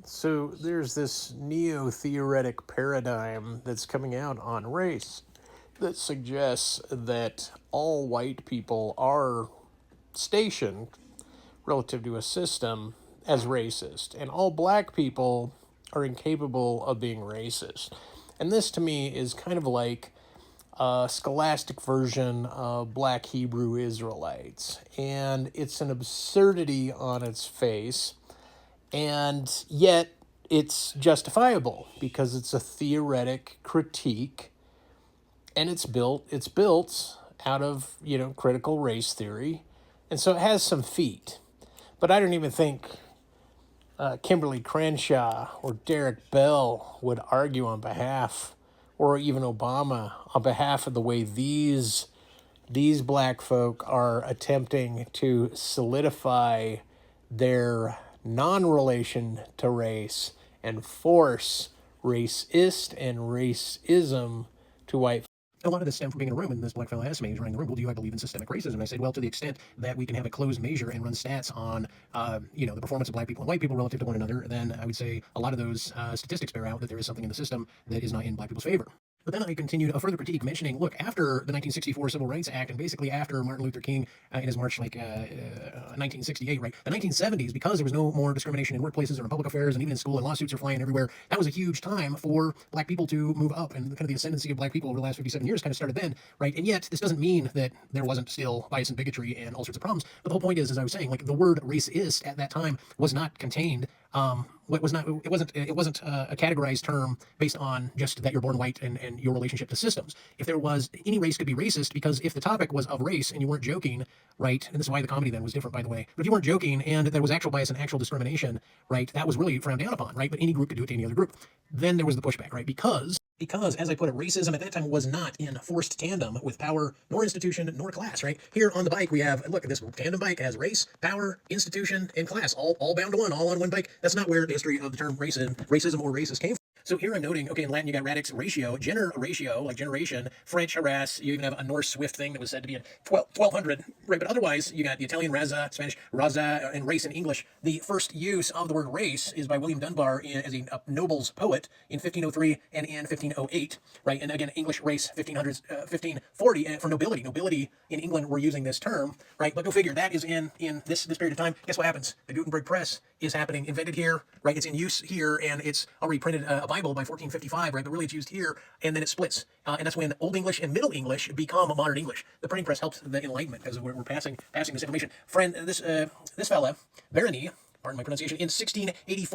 So there's this Neo Theoretic Paradigm that's coming out on race that suggests that all white people are stationed relative to a system as racist, and all black people are incapable of being racist. And this to me is kind of like a scholastic version of black Hebrew Israelites. And it's an absurdity on its face, and yet it's justifiable because it's a theoretic critique, and it's built out of critical race theory, and so it has some feet. But I don't even think Kimberly Crenshaw or Derek Bell would argue on behalf, or even Obama, on behalf of the way these black folk are attempting to solidify their non-relation to race and force racist and racism to white. A lot of this stemmed from being in a room, and this black fellow asked me, he was running the room, well, do I believe in systemic racism? I said, well, to the extent that we can have a closed measure and run stats on, the performance of black people and white people relative to one another, then I would say a lot of those statistics bear out that there is something in the system that is not in black people's favor. But then I continued a further critique, mentioning, look, after the 1964 Civil Rights Act, and basically after Martin Luther King in his march, 1968, right? The 1970s, because there was no more discrimination in workplaces or in public affairs, and even in school, and lawsuits are flying everywhere, that was a huge time for black people to move up, and kind of the ascendancy of black people over the last 57 years kind of started then, right? And yet, this doesn't mean that there wasn't still bias and bigotry and all sorts of problems. But the whole point is, as I was saying, like, the word racist at that time was not contained. It wasn't a categorized term based on just that you're born white and your relationship to systems. If there was, any race could be racist, because if the topic was of race and you weren't joking, right, and this is why the comedy then was different, by the way, but if you weren't joking and there was actual bias and actual discrimination, right, that was really frowned down upon, right, but any group could do it to any other group. Then there was the pushback, right, because, as I put it, racism at that time was not in forced tandem with power, nor institution, nor class, right? Here on the bike, we have, look, this tandem bike has race, power, institution, and class, all bound to one, all on one bike. That's not where the history of the term racism or racist came from. So here I'm noting, okay, in Latin you got radix ratio, gener ratio, like generation, French harass, you even have a Norse swift thing that was said to be in 1200, right? But otherwise, you got the Italian raza, Spanish raza, and race in English. The first use of the word race is by William Dunbar as a noble's poet in 1503 and in 1508, right? And again, English race, 1540, for nobility. Nobility in England were using this term, right? But go figure, that is in this period of time. Guess what happens? The Gutenberg press is happening, invented here, right? It's in use here, and it's already printed a Bible by 1455, right? But really it's used here, and then it splits. And that's when Old English and Middle English become modern English. The printing press helps the Enlightenment, because we're passing this information. Friend, this fella, Verny, pardon my pronunciation, in 1684,